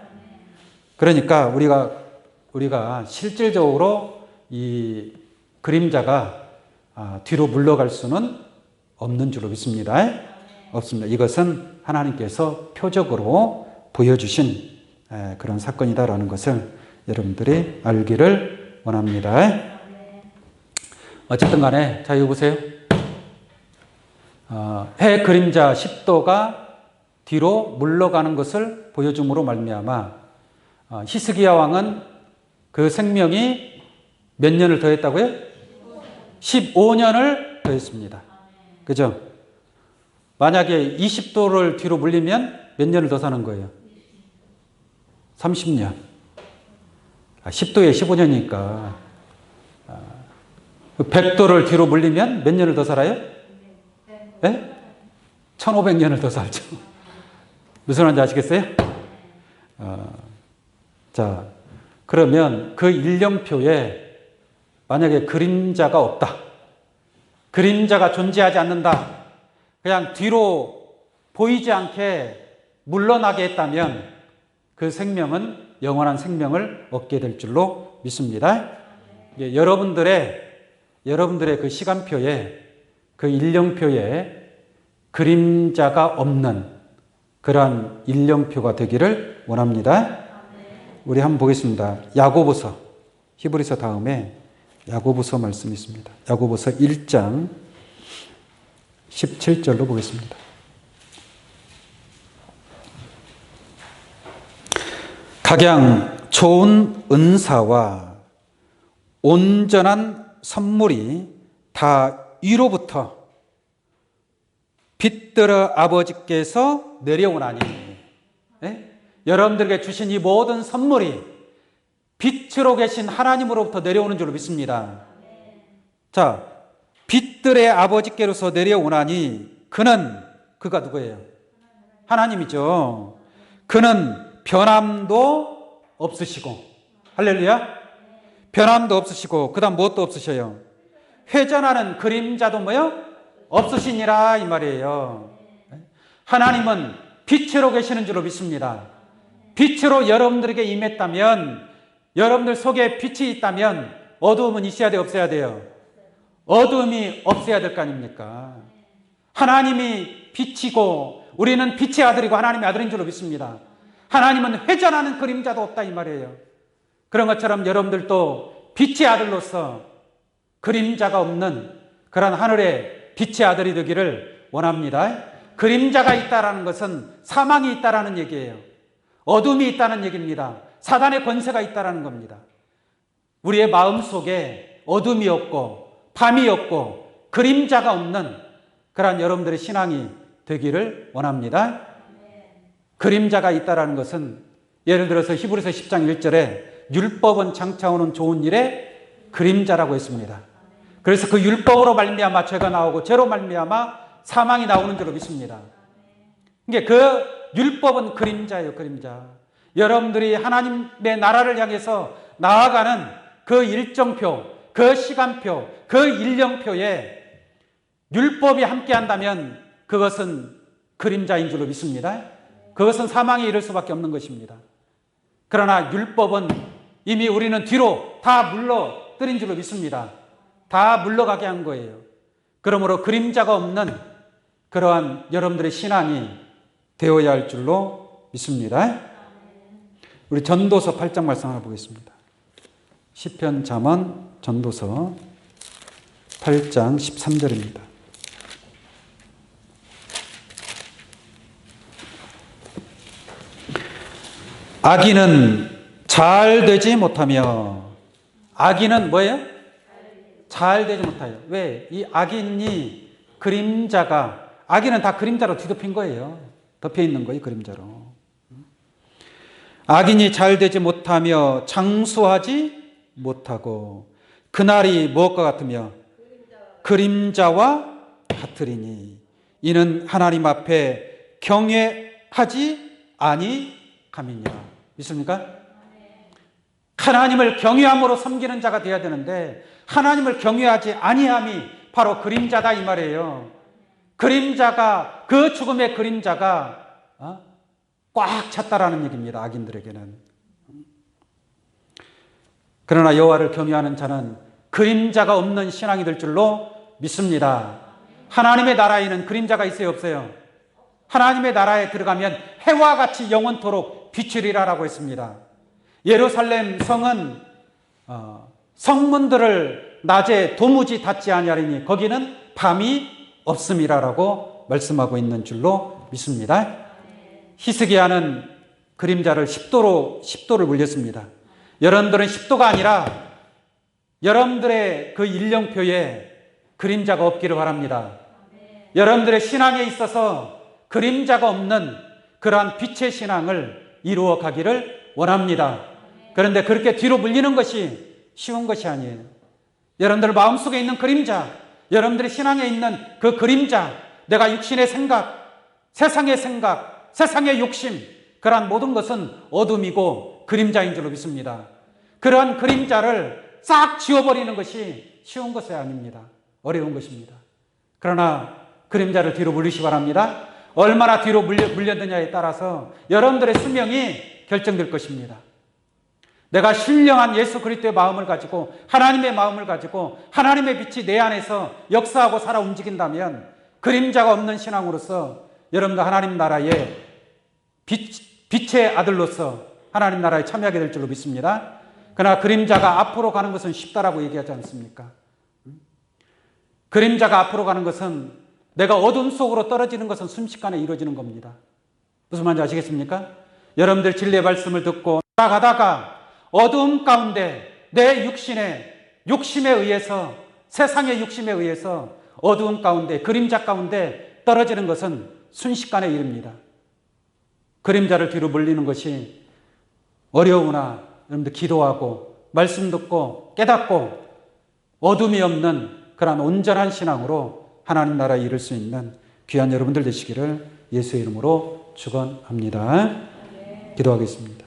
그러니까 우리가 실질적으로 이 그림자가 뒤로 물러갈 수는 없는 줄로 믿습니다. 없습니다. 이것은 하나님께서 표적으로 보여주신 그런 사건이다라는 것을 여러분들이 알기를 원합니다. 어쨌든 간에, 자, 이거 보세요. 해 그림자 10도가 뒤로 물러가는 것을 보여줌으로 말미암아 히스기야 왕은 그 생명이 몇 년을 더했다고요? 15년을 더했습니다. 그죠? 만약에 20도를 뒤로 물리면 몇 년을 더 사는 거예요? 30년. 10도에 15년이니까 100도를 뒤로 물리면 몇 년을 더 살아요? 네? 1500년을 더 살죠. 무슨 말인지 아시겠어요? 자, 그러면 그 일령표에 만약에 그림자가 없다. 그림자가 존재하지 않는다. 그냥 뒤로 보이지 않게 물러나게 했다면 그 생명은 영원한 생명을 얻게 될 줄로 믿습니다. 여러분들의 그 시간표에, 그 일령표에 그림자가 없는 그러한 일령표가 되기를 원합니다. 우리 한번 보겠습니다. 야고보서, 히브리서 다음에 야고보서 말씀이 있습니다. 야고보서 1장 17절로 보겠습니다. 각양 좋은 은사와 온전한 선물이 다 위로부터 빛들어 아버지께서 내려오나니, 네? 여러분들에게 주신 이 모든 선물이 빛으로 계신 하나님으로부터 내려오는 줄로 믿습니다. 자, 빛들의 아버지께로서 내려오나니 그가 누구예요? 하나님이죠. 그는 변함도 없으시고, 할렐루야. 변함도 없으시고, 그 다음 무엇도 없으셔요? 회전하는 그림자도 뭐요? 없으시니라, 이 말이에요. 하나님은 빛으로 계시는 줄로 믿습니다. 빛으로 여러분들에게 임했다면, 여러분들 속에 빛이 있다면 어두움은 있어야 돼요, 없어야 돼요? 어두움이 없어야 될 거 아닙니까? 하나님이 빛이고 우리는 빛의 아들이고 하나님의 아들인 줄로 믿습니다. 하나님은 회전하는 그림자도 없다, 이 말이에요. 그런 것처럼 여러분들도 빛의 아들로서 그림자가 없는 그런 하늘의 빛의 아들이 되기를 원합니다. 그림자가 있다라는 것은 사망이 있다라는 얘기예요. 어둠이 있다는 얘기입니다. 사단의 권세가 있다라는 겁니다. 우리의 마음 속에 어둠이 없고 밤이 없고 그림자가 없는 그러한 여러분들의 신앙이 되기를 원합니다. 그림자가 있다라는 것은 예를 들어서 히브리서 10장 1절에 율법은 장차오는 좋은 일의 그림자라고 했습니다. 그래서 그 율법으로 말미암아 죄가 나오고 죄로 말미암아 사망이 나오는 줄로 믿습니다. 그러니까 그 율법은 그림자예요, 그림자. 여러분들이 하나님의 나라를 향해서 나아가는 그 일정표, 그 시간표, 그 일령표에 율법이 함께한다면 그것은 그림자인 줄로 믿습니다. 그것은 사망에 이를 수밖에 없는 것입니다. 그러나 율법은 이미 우리는 뒤로 다 물러뜨린 줄로 믿습니다. 다 물러가게 한 거예요. 그러므로 그림자가 없는 그러한 여러분들의 신앙이 되어야 할 줄로 믿습니다. 우리 전도서 8장 말씀 하나 보겠습니다. 시편, 잠언, 전도서 8장 13절입니다. 악인은 잘 되지 못하며, 악인은 뭐예요? 잘 되지 못해요. 왜? 이 악인이 그림자가, 악인은 다 그림자로 뒤덮인 거예요. 덮여 있는 거예요, 그림자로. 악인이 잘 되지 못하며 장수하지 못하고 그날이 무엇과 같으며 그림자와 같으리니 이는 하나님 앞에 경외하지 아니함이니라. 믿습니까? 하나님을 경외함으로 섬기는 자가 되어야 되는데 하나님을 경외하지 아니함이 바로 그림자다, 이 말이에요. 그림자가, 그 죽음의 그림자가 꽉 찼다라는 얘기입니다, 악인들에게는. 그러나 여호와를 경외하는 자는 그림자가 없는 신앙이 될 줄로 믿습니다. 하나님의 나라에는 그림자가 있어요, 없어요? 하나님의 나라에 들어가면 해와 같이 영원토록 비추리라라고 했습니다. 예루살렘 성은 성문들을 낮에 도무지 닫지 아니하리니 거기는 밤이 없음이라라고 말씀하고 있는 줄로 믿습니다. 히스기야는 그림자를 10도를 물렸습니다. 여러분들은 10도가 아니라 여러분들의 그 일령표에 그림자가 없기를 바랍니다. 여러분들의 신앙에 있어서 그림자가 없는 그러한 빛의 신앙을 이루어 가기를 원합니다. 그런데 그렇게 뒤로 물리는 것이 쉬운 것이 아니에요. 여러분들 마음속에 있는 그림자, 여러분들의 신앙에 있는 그 그림자, 내가 육신의 생각, 세상의 욕심, 그러한 모든 것은 어둠이고 그림자인 줄로 믿습니다. 그러한 그림자를 싹 지워버리는 것이 쉬운 것이 아닙니다. 어려운 것입니다. 그러나 그림자를 뒤로 물리시기 바랍니다. 얼마나 뒤로 물렸느냐에 따라서 여러분들의 수명이 결정될 것입니다. 내가 신령한 예수 그리스도의 마음을 가지고 하나님의 마음을 가지고 하나님의 빛이 내 안에서 역사하고 살아 움직인다면 그림자가 없는 신앙으로서 여러분들 하나님 나라의 빛의 아들로서 하나님 나라에 참여하게 될 줄로 믿습니다. 그러나 그림자가 앞으로 가는 것은 쉽다라고 얘기하지 않습니까? 그림자가 앞으로 가는 것은 내가 어둠 속으로 떨어지는 것은 순식간에 이루어지는 겁니다. 무슨 말인지 아시겠습니까? 여러분들 진리의 말씀을 듣고 나가다가 어두움 가운데 내 욕심에 의해서 세상의 욕심에 의해서 어두움 가운데 그림자 가운데 떨어지는 것은 순식간에 이릅니다. 그림자를 뒤로 물리는 것이 어려우나 여러분들 기도하고 말씀 듣고 깨닫고 어둠이 없는 그런 온전한 신앙으로 하나님 나라에 이룰 수 있는 귀한 여러분들 되시기를 예수의 이름으로 축원합니다. 기도하겠습니다.